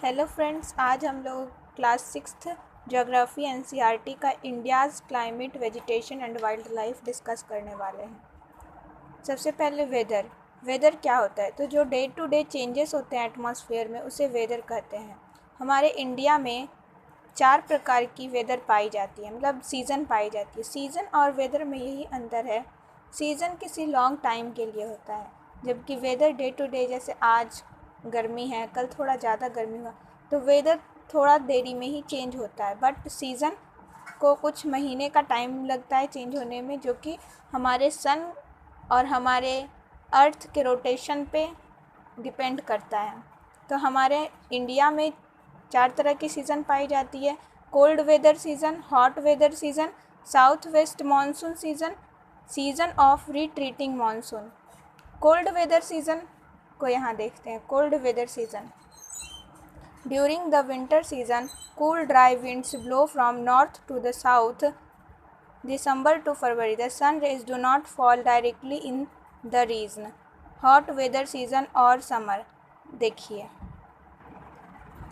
Hello friends, आज हम लोग क्लास सिक्स्थ ज्योग्राफी एनसीईआरटी का India's climate vegetation and wild life discuss करने वाले हैं। सबसे पहले वेदर क्या होता है? तो जो डे टू डे चेंजेस होते हैं एटमॉस्फेयर में उसे वेदर कहते हैं। हमारे इंडिया में 4 प्रकार की वेदर पाई जाती है, मतलब सीज़न पाई जाती है। सीज़न और वेदर में यही अंतर है, सीज़न किसी लॉन्ग टाइम के लिए होता है, जबकि वेदर डे टू डे, जैसे आज गर्मी है, कल थोड़ा ज़्यादा गर्मी हुआ, तो वेदर थोड़ा देरी में ही चेंज होता है। बट सीज़न को कुछ महीने का टाइम लगता है चेंज होने में, जो कि हमारे सन और हमारे अर्थ के रोटेशन पे डिपेंड करता है। तो हमारे इंडिया में 4 तरह की सीज़न पाई जाती है: cold weather season, hot weather season, south west monsoon season, season of retreating monsoon. Cold weather season को यहाँ देखते हैं। Cold weather season: during the winter season, cool dry winds blow from north to the south, December to February. The sun rays do not fall directly in the region. Hot weather season और summer. देखिए,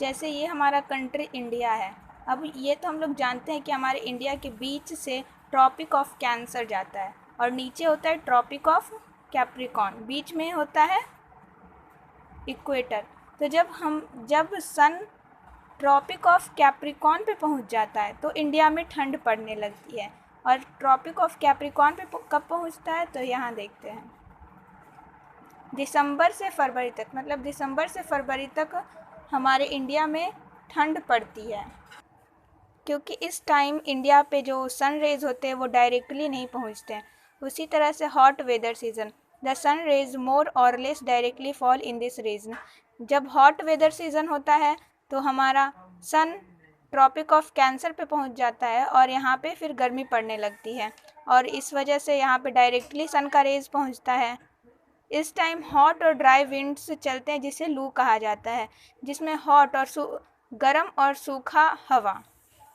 जैसे ये हमारा country India है। अब ये तो हम लोग जानते हैं कि हमारे इंडिया के बीच से ट्रॉपिक ऑफ कैंसर जाता है और नीचे होता है ट्रॉपिक ऑफ कैप्रिकॉर्न, बीच में होता है इक्वेटर। तो जब सन ट्रॉपिक ऑफ कैप्रिकॉर्न पे पहुंच जाता है तो इंडिया में ठंड पड़ने लगती है। और ट्रॉपिक ऑफ कैप्रिकॉर्न पे कब पहुंचता है, तो यहाँ देखते हैं, दिसंबर से फरवरी तक। मतलब दिसंबर से फरवरी तक हमारे इंडिया में ठंड पड़ती है, क्योंकि इस टाइम इंडिया पे जो सन रेज होते हैं वो डायरेक्टली नहीं पहुंचते हैं। उसी तरह से hot weather season, the sun rays more or less directly fall in this region. जब हॉट वेदर सीज़न होता है तो हमारा सन ट्रॉपिक ऑफ कैंसर पे पहुंच जाता है और यहाँ पे फिर गर्मी पड़ने लगती है, और इस वजह से यहाँ पे डायरेक्टली सन का रेज पहुँचता है। इस टाइम हॉट और ड्राई विंड्स चलते हैं, जिसे लू कहा जाता है, जिसमें हॉट और गर्म और सूखा हवा।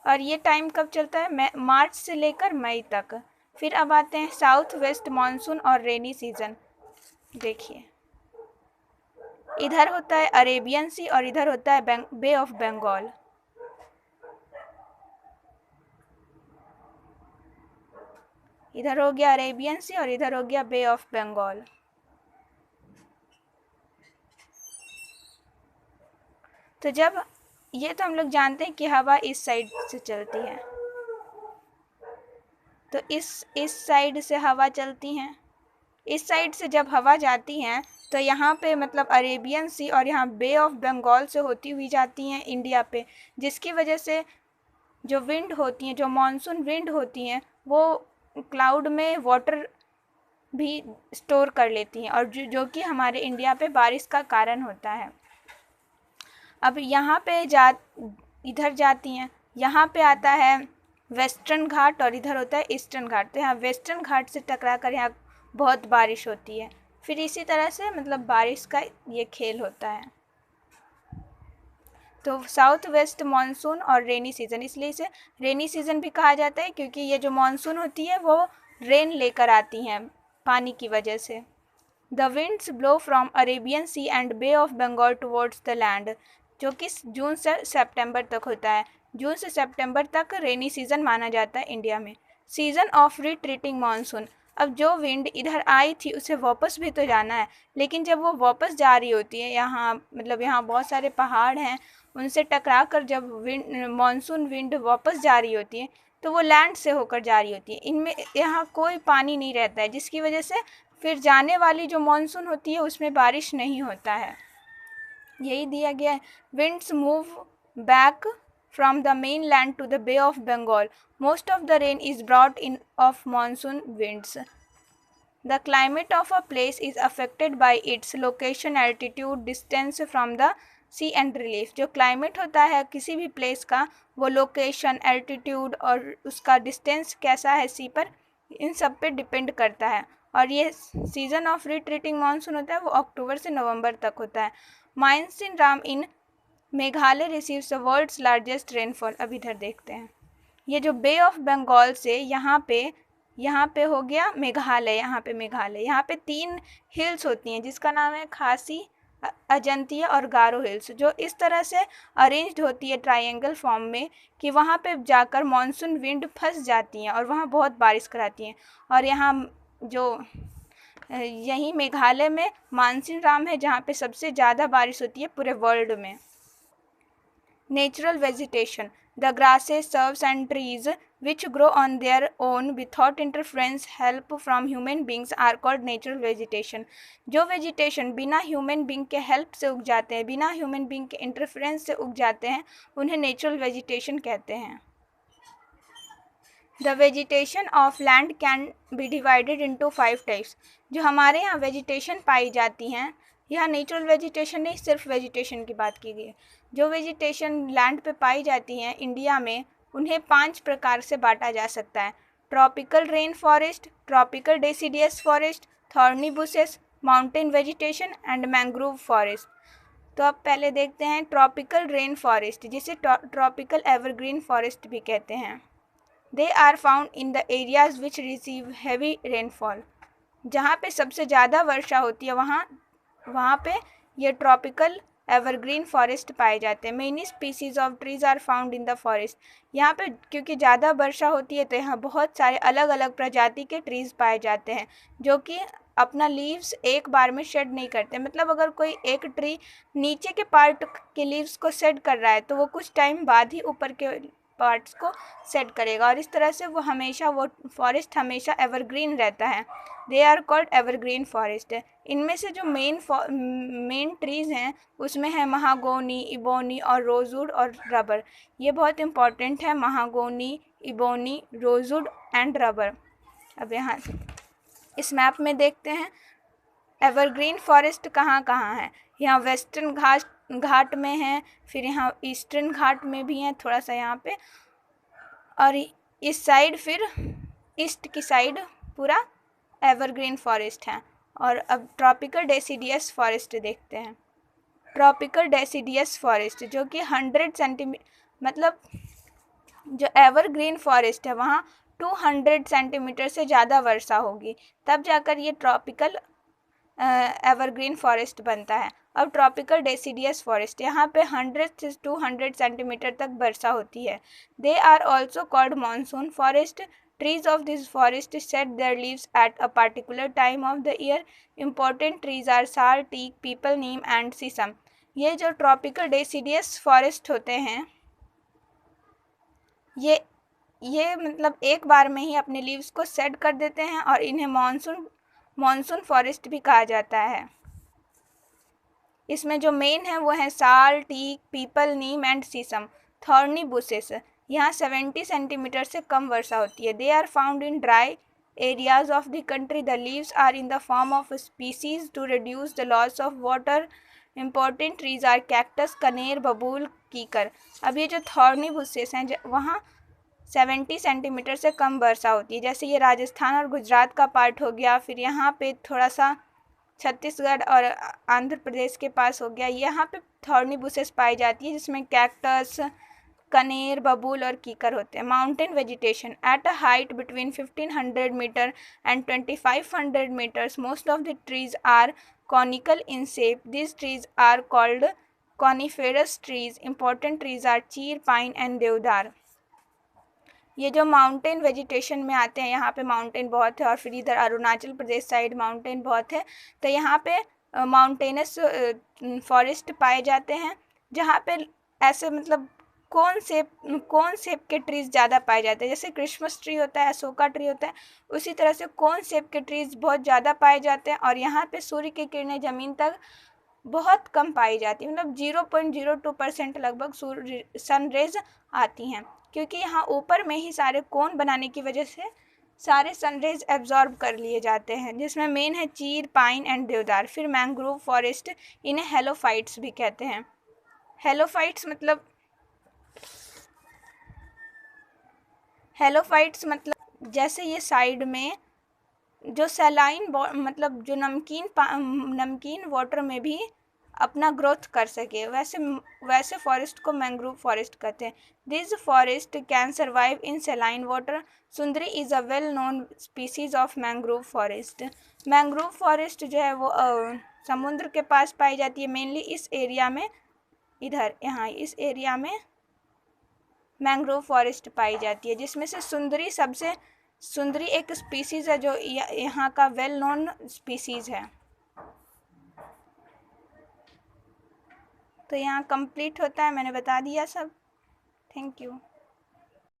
और ये टाइम कब चलता है? मार्च से लेकर मई तक। फिर अब आते हैं साउथ वेस्ट मानसून और रेनी सीजन। देखिए, इधर होता है अरेबियन सी और इधर होता है बे ऑफ बंगाल। इधर हो गया अरेबियन सी और इधर हो गया बे ऑफ बंगाल। तो जब ये तो हम लोग जानते हैं कि हवा इस साइड से चलती है, तो इस साइड से हवा चलती हैं। इस साइड से जब हवा जाती हैं तो यहाँ पे मतलब अरेबियन सी और यहाँ बे ऑफ बंगाल से होती हुई जाती हैं इंडिया पे, जिसकी वजह से जो विंड होती हैं, जो मानसून विंड होती हैं, वो क्लाउड में वाटर भी स्टोर कर लेती हैं और जो कि हमारे इंडिया पे बारिश का कारण होता है। अब यहाँ पे इधर जाती हैं, यहाँ पे आता है वेस्टर्न घाट और इधर होता है ईस्टर्न घाट। तो यहाँ वेस्टर्न घाट से टकरा कर यहाँ बहुत बारिश होती है। फिर इसी तरह से मतलब बारिश का ये खेल होता है। तो साउथ वेस्ट मानसून और रेनी सीज़न, इसलिए इसे रेनी सीज़न भी कहा जाता है, क्योंकि ये जो मानसून होती है वो रेन लेकर आती हैं पानी की वजह से। The winds blow from Arabian sea and bay of Bengal towards the land, जो कि जून से सितंबर तक होता है। जून से सितंबर तक रेनी सीज़न माना जाता है इंडिया में। सीज़न ऑफ रिट्रीटिंग मानसून, अब जो विंड इधर आई थी उसे वापस भी तो जाना है, लेकिन जब वो वापस जा रही होती है, यहाँ मतलब यहाँ बहुत सारे पहाड़ हैं, उनसे टकरा कर जब मानसून विंड वापस जा रही होती है तो वो लैंड से होकर जा रही होती है। इनमें यहाँ कोई पानी नहीं रहता है, जिसकी वजह से फिर जाने वाली जो मानसून होती है उसमें बारिश नहीं होता है। यही दिया गया है। Winds move back from the main land to the bay of Bengal, most of the rain is brought in of monsoon winds. The climate of a place is affected by its location, altitude, distance from the sea and relief. जो climate होता है किसी भी place का, वो location, altitude और उसका distance कैसा है सी पर, इन सब पे डिपेंड करता है। और ये सीज़न ऑफ रिट्रीटिंग मानसून होता है वो अक्टूबर से नवंबर तक होता है। Mawsynram in Meghalaya receives the world's largest rainfall. अब इधर देखते हैं, ये जो बे ऑफ बंगाल से यहाँ पे हो गया मेघालय। यहाँ पे 3 हिल्स होती हैं जिसका नाम है खासी अजंतिया और गारो हिल्स, जो इस तरह से अरेंज्ड होती है ट्रायंगल फॉर्म में कि वहाँ पे जाकर मॉनसून विंड फंस जाती हैं और वहाँ बहुत बारिश कराती हैं। और यहाँ जो यहीं मेघालय में मानसिन राम है जहाँ पे सबसे ज़्यादा बारिश होती है पूरे वर्ल्ड में। Natural vegetation. The grasses, shrubs and trees which grow on their own without interference help from human beings are called natural vegetation. जो vegetation बिना human being के help से उग जाते हैं, बिना human being के interference से उग जाते हैं, उन्हें natural vegetation कहते हैं। The vegetation of land can be divided into 5 types. जो हमारे यहाँ vegetation पाई जाती हैं, यहाँ नेचुरल वेजिटेशन नहीं, सिर्फ वेजिटेशन की बात की गई है। जो वेजिटेशन लैंड पे पाई जाती हैं इंडिया में, उन्हें 5 प्रकार से बांटा जा सकता है। Tropical rain forest, tropical deciduous forest, thorny bushes, mountain vegetation and mangrove forest. तो अब पहले देखते हैं ट्रॉपिकल रेन फॉरेस्ट, जिसे ट्रॉपिकल एवरग्रीन फॉरेस्ट भी कहते हैं। They are found in the areas which receive heavy rainfall. जहाँ पे सबसे ज़्यादा वर्षा होती है वहाँ पे ये ट्रॉपिकल एवरग्रीन फॉरेस्ट पाए जाते हैं। Many species of trees are found in the forest. यहाँ पे क्योंकि ज़्यादा वर्षा होती है तो यहाँ बहुत सारे अलग अलग प्रजाति के ट्रीज पाए जाते हैं जो कि अपना लीव्स एक बार में शेड नहीं करते। मतलब अगर कोई एक ट्री नीचे के पार्ट के लीव्स को शेड कर रहा है तो वो कुछ टाइम बाद ही ऊपर के पार्ट्स को सेट करेगा, और इस तरह से वो फॉरेस्ट हमेशा एवरग्रीन रहता है। They are called evergreen forest. इनमें से जो मेन ट्रीज़ हैं उसमें है महागोनी, इबोनी और रोजवुड और रबर। ये बहुत इंपॉर्टेंट है, mahogany, ebony, rosewood and rubber. अब यहाँ इस मैप में देखते हैं एवरग्रीन फॉरेस्ट कहाँ कहाँ है। यहाँ वेस्टर्न घाट में है, फिर यहाँ ईस्टर्न घाट में भी है थोड़ा सा यहाँ पे, और इस साइड फिर ईस्ट की साइड पूरा एवरग्रीन फॉरेस्ट है। और अब ट्रॉपिकल डेसिडियस फॉरेस्ट देखते हैं। ट्रॉपिकल डेसिडियस फॉरेस्ट जो कि 100 सेंटीमीटर, मतलब जो एवरग्रीन फॉरेस्ट है वहाँ 200 सेंटीमीटर से ज़्यादा वर्षा होगी तब जाकर ये ट्रॉपिकल एवरग्रीन फॉरेस्ट बनता है। अब ट्रॉपिकल डेसिडियस फॉरेस्ट, यहाँ पे 100 से 200 सेंटीमीटर तक वर्षा होती है। They are also called monsoon forest. Trees of this forest shed their leaves at a particular time of the year. Important trees are sal, teak, peepal, neem and sheesham. ये जो ट्रॉपिकल डेसिडियस फॉरेस्ट होते हैं ये मतलब एक बार में ही अपने लीव्स को शेड कर देते हैं और इन्हें मानसून फॉरेस्ट भी कहा जाता है। इसमें जो मेन है वो है sal, teak, peepal, neem and sheesham. Thorny bushes, यहाँ 70 सेंटीमीटर से कम वर्षा होती है। They are found in dry areas of the country. The leaves are in the form of species to reduce the loss of water. Important trees are cactus, kaner, babool, कीकर। अब ये जो थॉर्नी बुशेस हैं वहाँ 70 सेंटीमीटर से कम वर्षा होती है। जैसे ये राजस्थान और गुजरात का पार्ट हो गया, फिर यहाँ पे थोड़ा सा छत्तीसगढ़ और आंध्र प्रदेश के पास हो गया। यहाँ पे थॉर्नी बुशेस पाई जाती है जिसमें कैक्टस, कनेर, बबूल और कीकर होते हैं। Mountain vegetation at a height between 1500 metre and 2500 metres most of the trees are conical in shape. This trees are called coniferous trees. Important trees are chir, pine and deodar. ये जो माउंटेन वेजिटेशन में आते हैं, यहाँ पे माउंटेन बहुत है और फिर इधर अरुणाचल प्रदेश साइड माउंटेन बहुत है, तो यहाँ पे माउंटेनस फॉरेस्ट पाए जाते हैं जहाँ पे ऐसे मतलब कौन शेप के ट्रीज ज़्यादा पाए जाते हैं। जैसे क्रिसमस ट्री होता है, अशोका ट्री होता है, उसी तरह से कौन शेप के ट्रीज बहुत ज़्यादा पाए जाते हैं। और यहाँ पे सूर्य की किरणें ज़मीन तक बहुत कम पाई जाती है, मतलब 0.02% लगभग सन रेज आती हैं, क्योंकि यहाँ ऊपर में ही सारे कोन बनाने की वजह से सारे सनरेज एब्जॉर्ब कर लिए जाते हैं, जिसमें मेन है चीर, पाइन एंड देवदार। फिर मैंग्रोव फॉरेस्ट, इन्हें हेलोफाइट्स भी कहते हैं। हेलोफाइट्स मतलब जैसे ये साइड में जो सैलाइन मतलब जो नमकीन वाटर में भी अपना ग्रोथ कर सके, वैसे फॉरेस्ट को मैंग्रोव फॉरेस्ट कहते हैं। This forest can survive in saline water. Sundari is a well known species of mangrove forest. Mangrove forest जो है वो समुद्र के पास पाई जाती है, मेनली इस एरिया में, इधर यहाँ इस एरिया में मैंग्रोव फॉरेस्ट पाई जाती है, जिसमें से सुंदरी एक स्पीसीज़ है जो यहाँ का वेल नोन स्पीसीज़ है। तो यहाँ कंप्लीट होता है, मैंने बता दिया सब। Thank you.